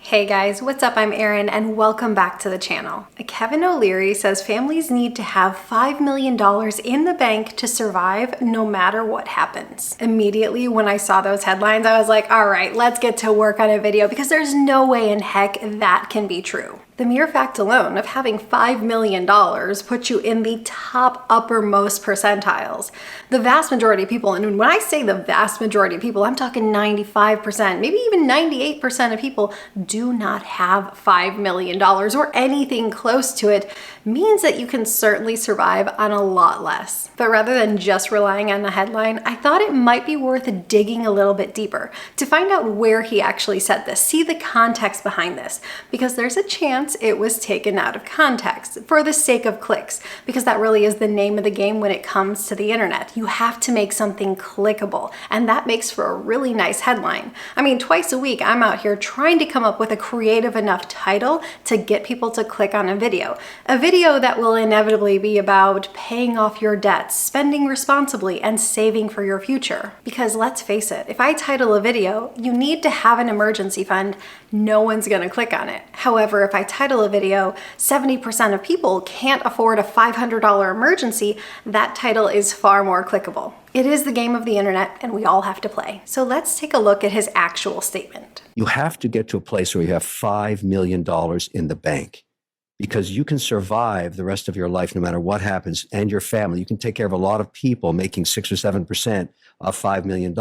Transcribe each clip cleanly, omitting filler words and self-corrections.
Hey guys, what's up? I'm Erin and welcome back to the channel. Kevin O'Leary says families need to have $5 million in the bank to survive no matter what happens. Immediately when I saw those headlines, I was like, all right, let's get to work on a video because there's no way in heck that can be true. The mere fact alone of having $5 million puts you in the top uppermost percentiles. The vast majority of people, and when I say the vast majority of people, I'm talking 95%, maybe even 98% of people do not have $5 million or anything close to it, means that you can certainly survive on a lot less. But rather than just relying on the headline, I thought it might be worth digging a little bit deeper to find out where he actually said this, see the context behind this, because there's a chance it was taken out of context for the sake of clicks, because that really is the name of the game when it comes to the internet. You have to make something clickable, and that makes for a really nice headline. I mean, twice a week, I'm out here trying to come up with a creative enough title to get people to click on a video that will inevitably be about paying off your debts, spending responsibly, and saving for your future. Because let's face it, if I title a video, you need to have an emergency fund, no one's gonna click on it. However, if I title a video, 70% of people can't afford a $500 emergency, that title is far more clickable. It is the game of the internet and we all have to play. So let's take a look at his actual statement. You have to get to a place where you have $5 million in the bank, because you can survive the rest of your life no matter what happens, and your family. You can take care of a lot of people making 6 or 7% of $5 million.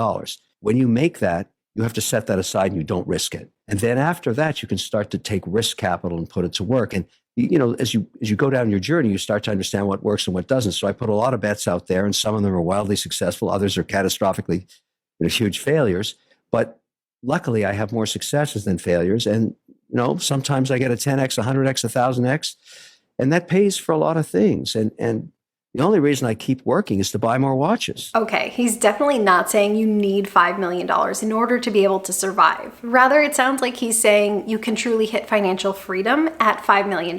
When you make that, you have to set that aside and you don't risk it. And then after that, you can start to take risk capital and put it to work. And as you go down your journey, you start to understand what works and what doesn't. So I put a lot of bets out there, and some of them are wildly successful. Others are catastrophically huge failures. But luckily, I have more successes than failures. And sometimes I get a 10x, 100x, 1000x, and that pays for a lot of things. And the only reason I keep working is to buy more watches. Okay, he's definitely not saying you need $5 million in order to be able to survive. Rather, it sounds like he's saying you can truly hit financial freedom at $5 million.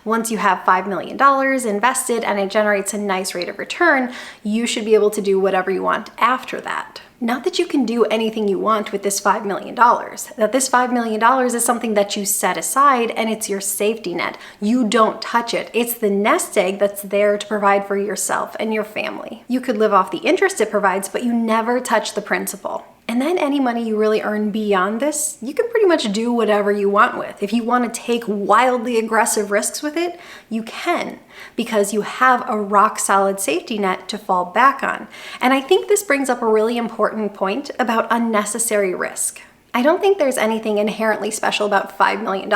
Once you have $5 million invested and it generates a nice rate of return, you should be able to do whatever you want after that. Not that you can do anything you want with this $5 million, that this $5 million is something that you set aside and it's your safety net. You don't touch it. It's the nest egg that's there to provide for yourself and your family. You could live off the interest it provides, but you never touch the principal. And then any money you really earn beyond this, you can pretty much do whatever you want with. If you want to take wildly aggressive risks with it, you can, because you have a rock solid safety net to fall back on. And I think this brings up a really important point about unnecessary risk. I don't think there's anything inherently special about $5 million.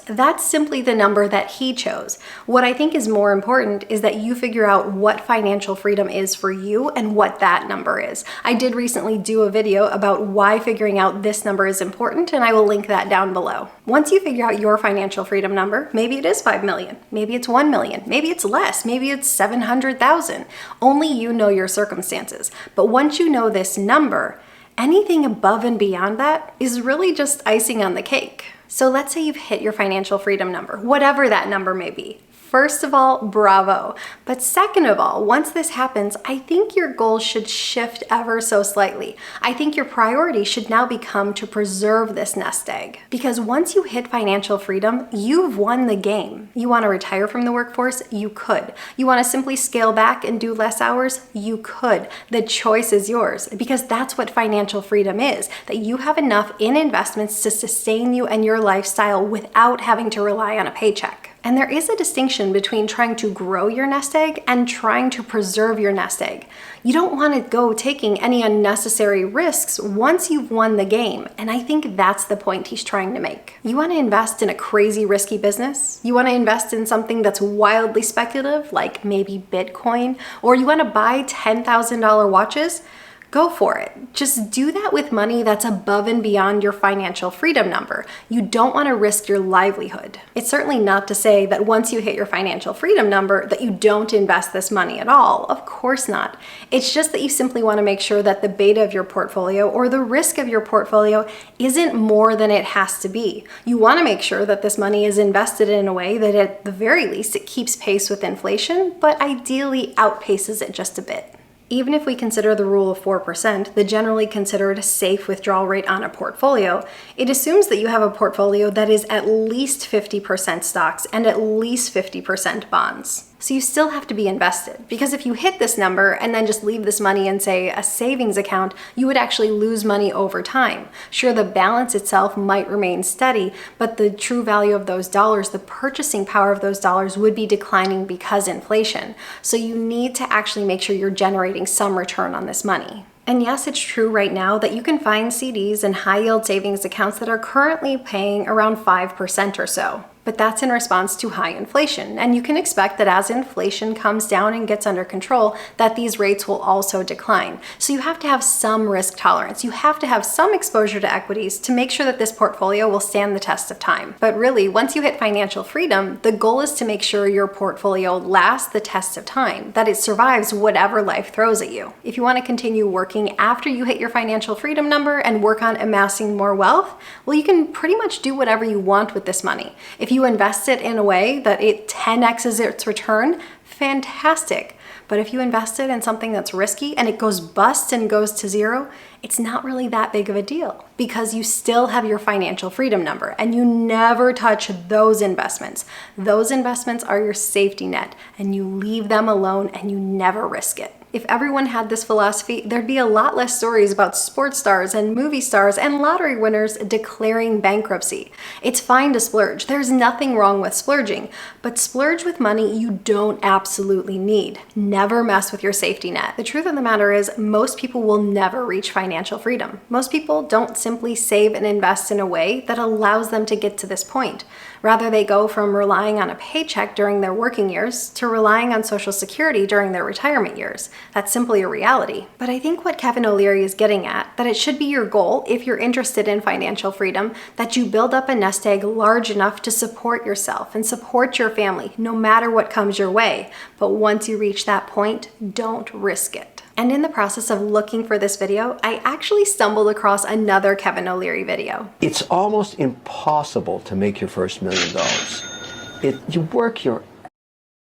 That's simply the number that he chose. What I think is more important is that you figure out what financial freedom is for you and what that number is. I did recently do a video about why figuring out this number is important, and I will link that down below. Once you figure out your financial freedom number, maybe it is 5 million, maybe it's 1 million, maybe it's less, maybe it's 700,000. Only you know your circumstances. But once you know this number, anything above and beyond that is really just icing on the cake. So let's say you've hit your financial freedom number, whatever that number may be. First of all, bravo. But second of all, once this happens, I think your goals should shift ever so slightly. I think your priority should now become to preserve this nest egg. Because once you hit financial freedom, you've won the game. You want to retire from the workforce? You could. You want to simply scale back and do less hours? You could. The choice is yours, because that's what financial freedom is, that you have enough in investments to sustain you and your lifestyle without having to rely on a paycheck. And there is a distinction between trying to grow your nest egg and trying to preserve your nest egg. You don't want to go taking any unnecessary risks once you've won the game. And I think that's the point he's trying to make. You want to invest in a crazy risky business? You want to invest in something that's wildly speculative, like maybe Bitcoin? Or you want to buy $10,000 watches? Go for it. Just do that with money that's above and beyond your financial freedom number. You don't want to risk your livelihood. It's certainly not to say that once you hit your financial freedom number that you don't invest this money at all. Of course not. It's just that you simply want to make sure that the beta of your portfolio or the risk of your portfolio isn't more than it has to be. You want to make sure that this money is invested in a way that at the very least it keeps pace with inflation, but ideally outpaces it just a bit. Even if we consider the rule of 4%, the generally considered safe withdrawal rate on a portfolio, it assumes that you have a portfolio that is at least 50% stocks and at least 50% bonds. So you still have to be invested, because if you hit this number and then just leave this money in, say, a savings account, you would actually lose money over time. Sure, the balance itself might remain steady, but the true value of those dollars, the purchasing power of those dollars, would be declining because inflation. So you need to actually make sure you're generating some return on this money. And yes, it's true right now that you can find CDs and high yield savings accounts that are currently paying around 5% or so. But that's in response to high inflation. And you can expect that as inflation comes down and gets under control, that these rates will also decline. So you have to have some risk tolerance. You have to have some exposure to equities to make sure that this portfolio will stand the test of time. But really, once you hit financial freedom, the goal is to make sure your portfolio lasts the test of time, that it survives whatever life throws at you. If you want to continue working after you hit your financial freedom number and work on amassing more wealth, well, you can pretty much do whatever you want with this money. If you invest it in a way that it 10x's its return, fantastic. But if you invest it in something that's risky and it goes bust and goes to zero, it's not really that big of a deal, because you still have your financial freedom number and you never touch those investments. Those investments are your safety net, and you leave them alone and you never risk it. If everyone had this philosophy, there'd be a lot less stories about sports stars and movie stars and lottery winners declaring bankruptcy. It's fine to splurge. There's nothing wrong with splurging, but splurge with money you don't absolutely need. Never mess with your safety net. The truth of the matter is, most people will never reach financial freedom. Most people don't simply save and invest in a way that allows them to get to this point. Rather, they go from relying on a paycheck during their working years to relying on Social Security during their retirement years. That's simply a reality. But I think what Kevin O'Leary is getting at, that it should be your goal, if you're interested in financial freedom, that you build up a nest egg large enough to support yourself and support your family, no matter what comes your way. But once you reach that point, don't risk it. And in the process of looking for this video, I actually stumbled across another Kevin O'Leary video. It's almost impossible to make your first $1 million. You work your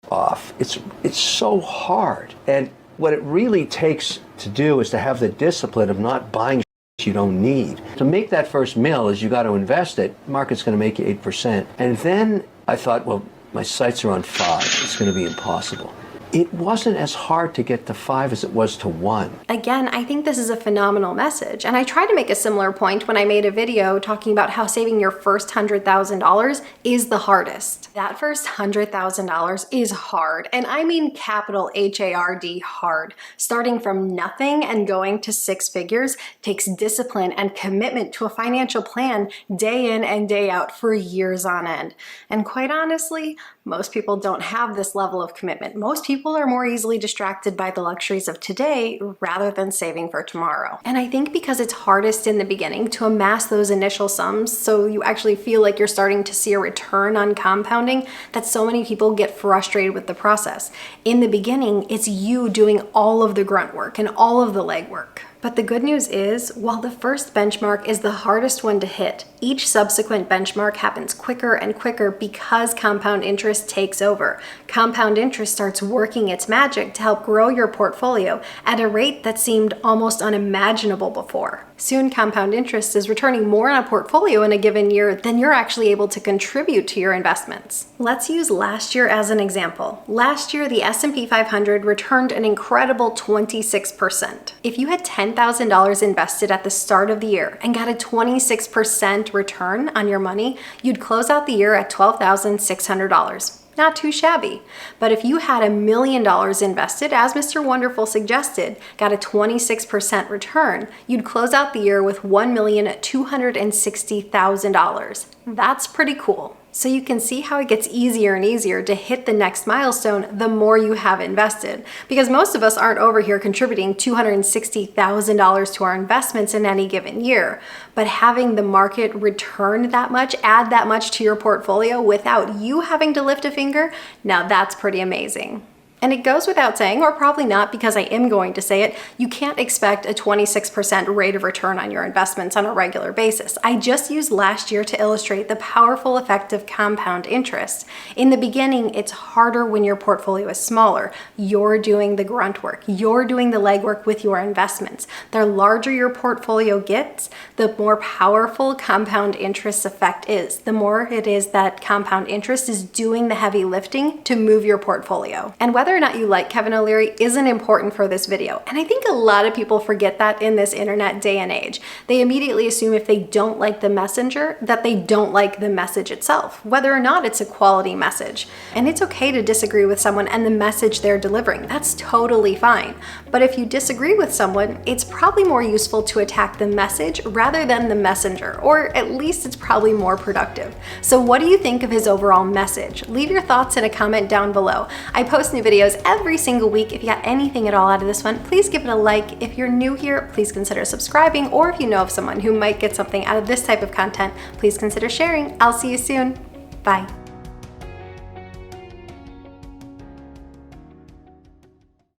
off. It's so hard. And what it really takes to do is to have the discipline of not buying you don't need. To make that first mill is you got to invest it. Market's going to make you 8%. And then I thought, well, my sights are on 5. It's going to be impossible. It wasn't as hard to get to 5 as it was to 1. Again, I think this is a phenomenal message. And I tried to make a similar point when I made a video talking about how saving your first $100,000 is the hardest. That first $100,000 is hard. And I mean capital H-A-R-D, hard. Starting from nothing and going to 6 figures takes discipline and commitment to a financial plan day in and day out for years on end. And quite honestly, most people don't have this level of commitment. Most people are more easily distracted by the luxuries of today rather than saving for tomorrow. And I think because it's hardest in the beginning to amass those initial sums, so you actually feel like you're starting to see a return on compounding, that so many people get frustrated with the process. In the beginning, it's you doing all of the grunt work and all of the legwork. But the good news is, while the first benchmark is the hardest one to hit, each subsequent benchmark happens quicker and quicker because compound interest takes over. Compound interest starts working its magic to help grow your portfolio at a rate that seemed almost unimaginable before. Soon, compound interest is returning more on a portfolio in a given year than you're actually able to contribute to your investments. Let's use last year as an example. Last year, the S&P 500 returned an incredible 26%. If you had $10,000 invested at the start of the year and got a 26% return on your money, you'd close out the year at $12,600. Not too shabby. But if you had $1 million invested, as Mr. Wonderful suggested, got a 26% return, you'd close out the year with $1,260,000. That's pretty cool. So you can see how it gets easier and easier to hit the next milestone the more you have invested. Because most of us aren't over here contributing $260,000 to our investments in any given year. But having the market return that much, add that much to your portfolio without you having to lift a finger, now that's pretty amazing. And it goes without saying, or probably not because I am going to say it, you can't expect a 26% rate of return on your investments on a regular basis. I just used last year to illustrate the powerful effect of compound interest. In the beginning, it's harder when your portfolio is smaller. You're doing the grunt work. You're doing the legwork with your investments. The larger your portfolio gets, the more powerful compound interest effect is. The more it is that compound interest is doing the heavy lifting to move your portfolio. And whether or not you like Kevin O'Leary isn't important for this video. And I think a lot of people forget that in this internet day and age. They immediately assume if they don't like the messenger, that they don't like the message itself, whether or not it's a quality message. And it's okay to disagree with someone and the message they're delivering. That's totally fine. But if you disagree with someone, it's probably more useful to attack the message rather than the messenger, or at least it's probably more productive. So what do you think of his overall message? Leave your thoughts in a comment down below. I post new videos every single week. If you got anything at all out of this one, please give it a like. If you're new here, please consider subscribing, or if you know of someone who might get something out of this type of content, please consider sharing. I'll see you soon. Bye.